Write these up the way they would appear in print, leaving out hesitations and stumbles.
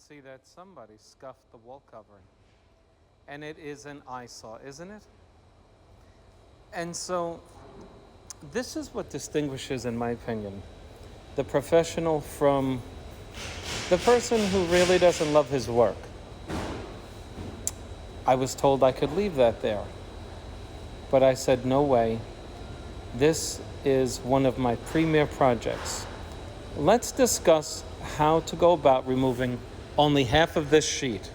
see that somebody scuffed the wall covering. And it is an eyesore, isn't it? And so this is what distinguishes, in my opinion, the professional from the person who really doesn't love his work. I was told I could leave that there, but I said, no way. This is one of my premier projects. Let's discuss how to go about removing only half of this sheet.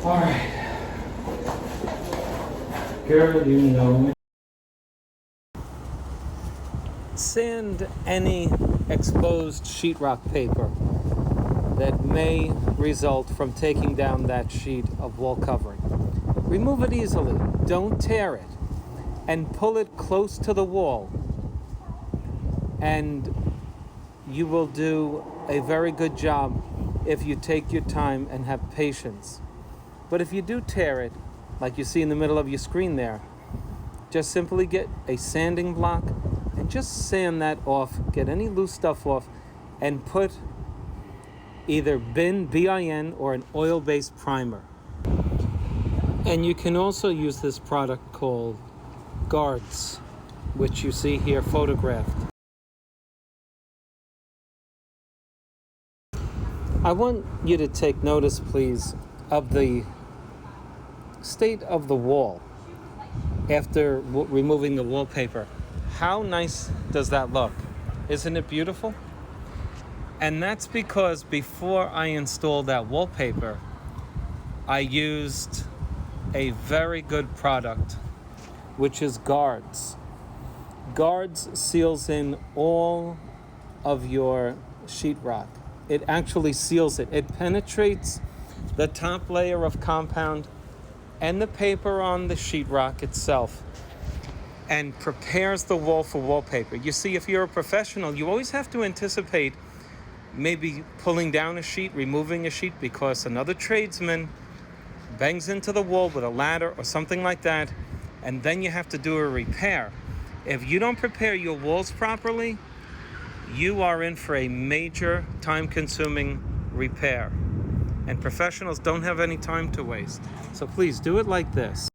All right. Girl, you know. Sand any exposed sheetrock paper that may result from taking down that sheet of wall covering. Remove it easily. Don't tear it. And pull it close to the wall. And you will do a very good job if you take your time and have patience. But if you do tear it, like you see in the middle of your screen there, just simply get a sanding block and just sand that off, get any loose stuff off, and put either BIN, or an oil-based primer. And you can also use this product called Guards, which you see here photographed. I want you to take notice, please, of the state of the wall after removing the wallpaper. How nice does that look? Isn't it beautiful? And that's because before I installed that wallpaper, I used a very good product, which is Guards. Guards seals in all of your sheetrock. It actually seals it. It penetrates the top layer of compound and the paper on the sheetrock itself and prepares the wall for wallpaper. You see, if you're a professional, you always have to anticipate maybe pulling down a sheet, removing a sheet because another tradesman bangs into the wall with a ladder or something like that, and then you have to do a repair. If you don't prepare your walls properly, you are in for a major time-consuming repair. And professionals don't have any time to waste. So please do it like this.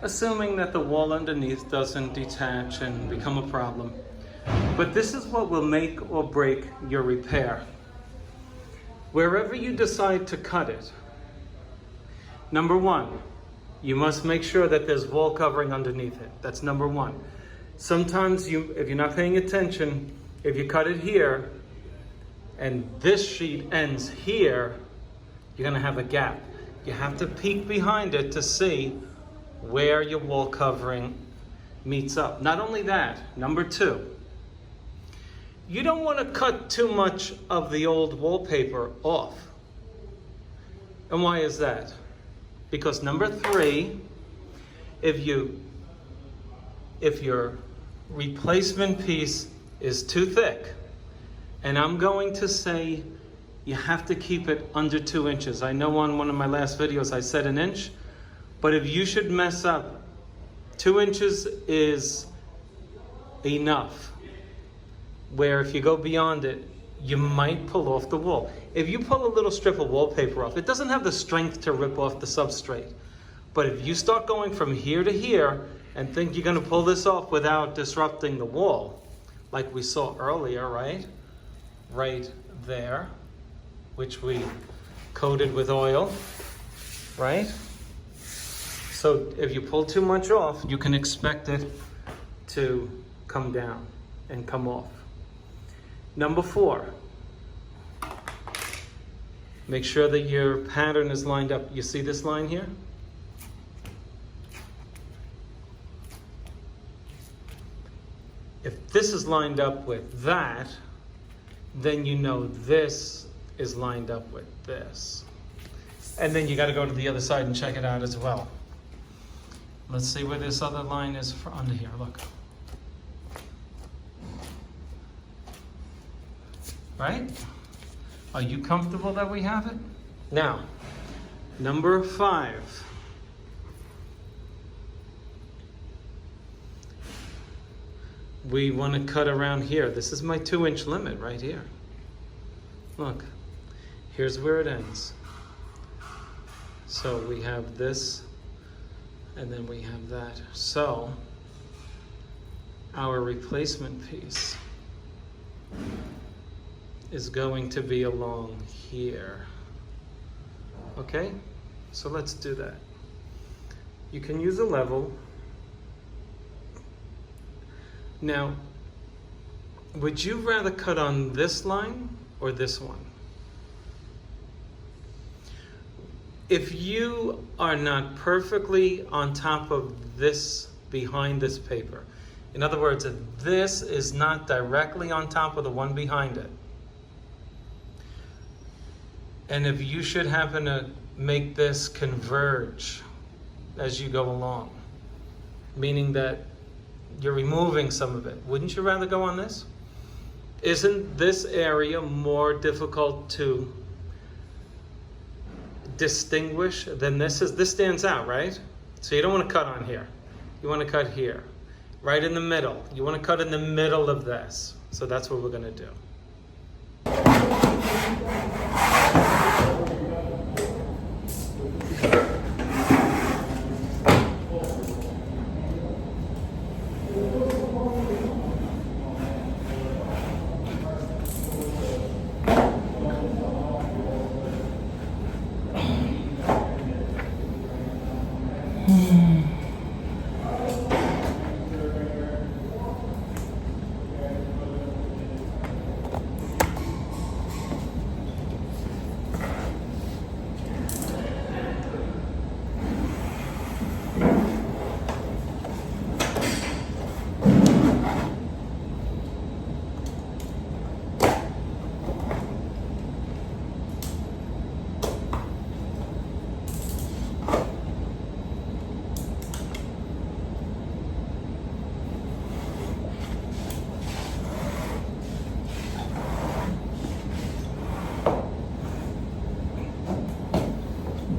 Assuming that the wall underneath doesn't detach and become a problem. But this is what will make or break your repair. Wherever you decide to cut it, number one, you must make sure that there's wall covering underneath it. That's number one. Sometimes if you're not paying attention, if you cut it here and this sheet ends here, you're gonna have a gap. You have to peek behind it to see where your wall covering meets up. Not only that, number two, you don't want to cut too much of the old wallpaper off. And why is that? Because number three, if your replacement piece is too thick, and I'm going to say you have to keep it under 2 inches. I know on one of my last videos I said 1 inch, but if you should mess up, 2 inches is enough. Where if you go beyond it, you might pull off the wall. If you pull a little strip of wallpaper off, it doesn't have the strength to rip off the substrate. But if you start going from here to here and think you're gonna pull this off without disrupting the wall, like we saw earlier, right? Right there, which we coated with oil, right? So if you pull too much off, you can expect it to come down and come off. Number four, make sure that your pattern is lined up. You see this line here? If this is lined up with that, then you know this is lined up with this. And then you got to go to the other side and check it out as well. Let's see where this other line is for under here, look. Right? Are you comfortable that we have it? Now, number 5. We want to cut around here. This is my 2-inch limit right here. Look, here's where it ends. So we have this, and then we have that. So our replacement piece is going to be along here. Okay, so let's do that. You can use a level. Now, would you rather cut on this line or this one? If you are not perfectly on top of this, behind this paper, in other words, if this is not directly on top of the one behind it, and if you should happen to make this converge as you go along, meaning that you're removing some of it, wouldn't you rather go on this? Isn't this area more difficult to distinguish than this is? This stands out, right? So you don't want to cut on here. You want to cut here, right in the middle. You want to cut in the middle of this. So that's what we're going to do.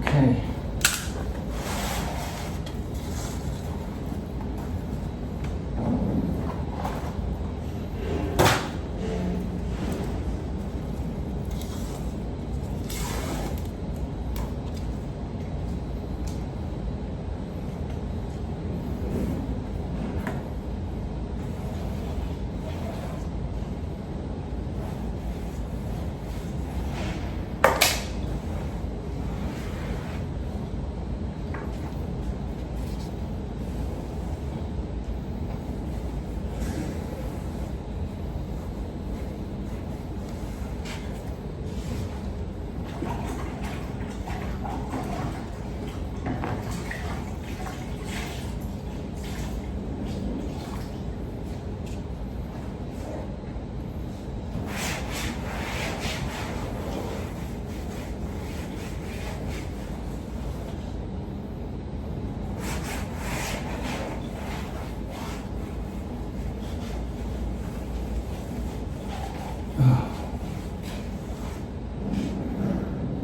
Okay.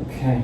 Okay.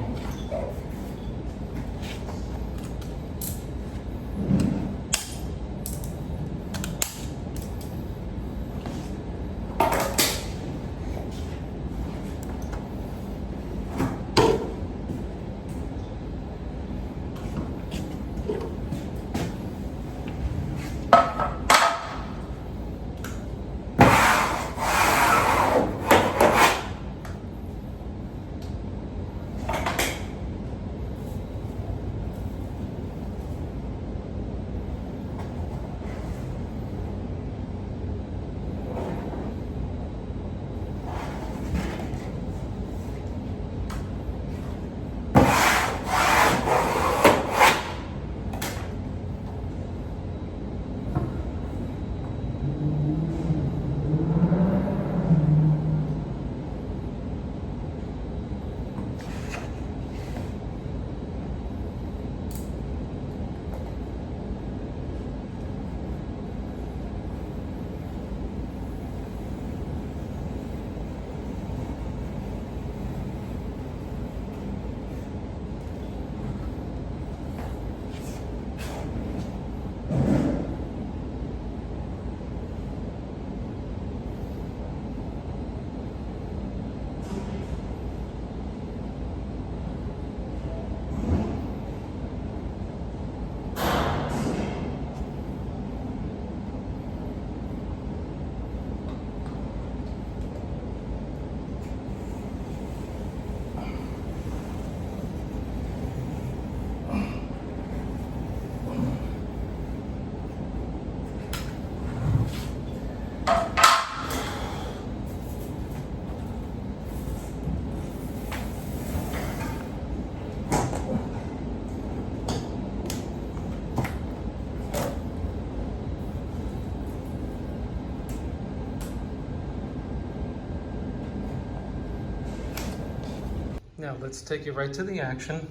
Now let's take you right to the action.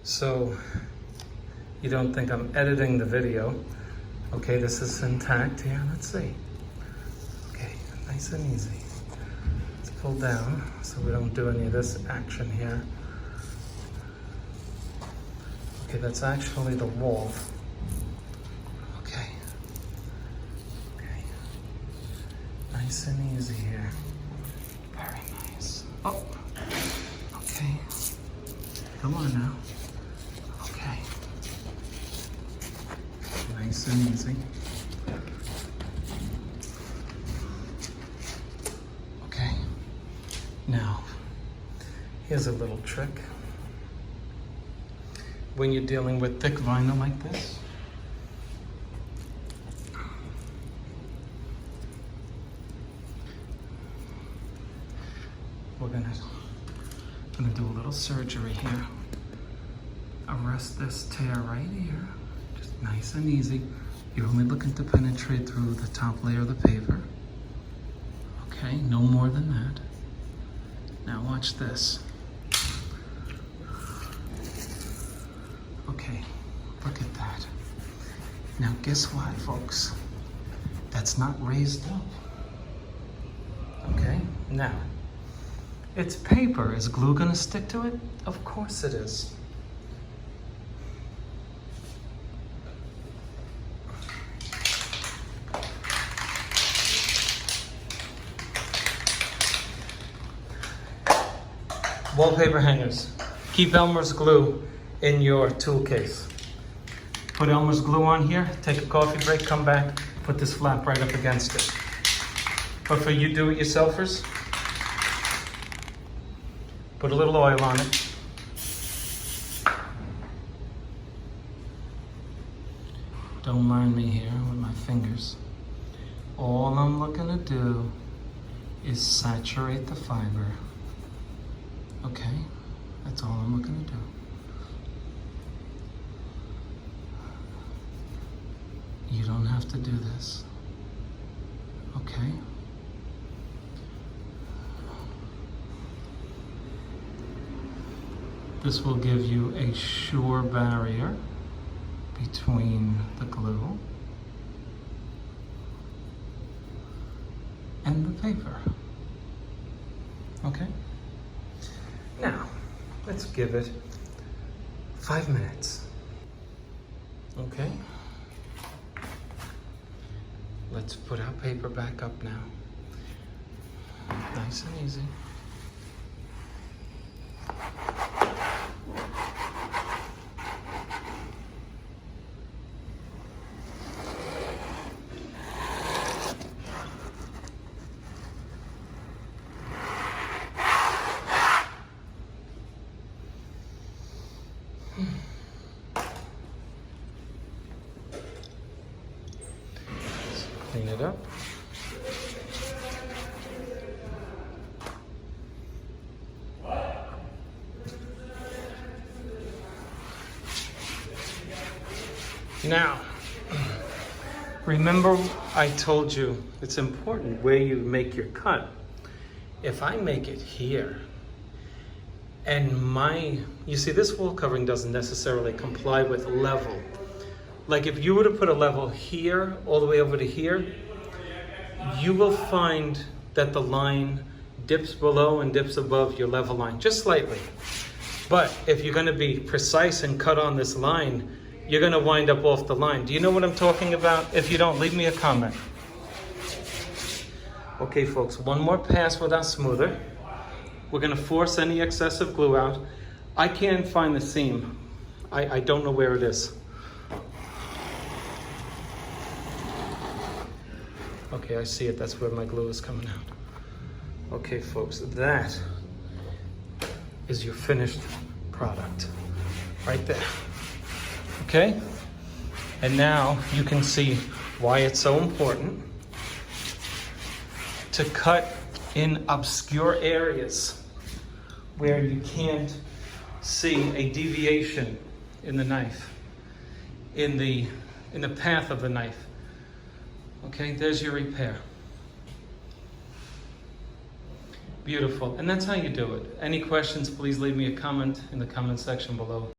So you don't think I'm editing the video. Okay, this is intact here. Let's see. Okay, nice and easy. Let's pull down so we don't do any of this action here. Okay, that's actually the wall. Okay. Okay. Nice and easy here. Very nice. Oh. Okay. Come on now. Okay. Nice and easy. Okay. Now, here's a little trick. When you're dealing with thick vinyl like this, we're gonna do a little surgery here. Arrest this tear right here. Just nice and easy. You're only looking to penetrate through the top layer of the paper. Okay, no more than that. Now watch this. Okay, look at that. Now guess what, folks? That's not raised up. Okay, now, It's paper. Is glue gonna stick to it? Of course it is. Wallpaper hangers. Keep Elmer's glue in your tool case. Put Elmer's glue on here, take a coffee break, come back, put this flap right up against it. But for you do-it-yourselfers, put a little oil on it. Don't mind me here with my fingers. All I'm looking to do is saturate the fiber. Okay, that's all I'm looking to do. You don't have to do this, okay? This will give you a sure barrier between the glue and the paper, okay? Now, let's give it 5 minutes. Okay? Let's put our paper back up now. Nice and easy. Clean it up. Now, remember I told you it's important where you make your cut. If I make it here, and you see this wall covering doesn't necessarily comply with level. Like if you were to put a level here, all the way over to here, you will find that the line dips below and dips above your level line, just slightly. But if you're gonna be precise and cut on this line, you're gonna wind up off the line. Do you know what I'm talking about? If you don't, leave me a comment. Okay folks, one more pass with our smoother. We're gonna force any excessive glue out. I can't find the seam. I don't know where it is. Okay, I see it. That's where my glue is coming out. Okay, folks, that is your finished product right there. Okay? And now you can see why it's so important to cut in obscure areas where you can't see a deviation in the knife, in the path of the knife. Okay, there's your repair. Beautiful, and that's how you do it. Any questions, please leave me a comment in the comment section below.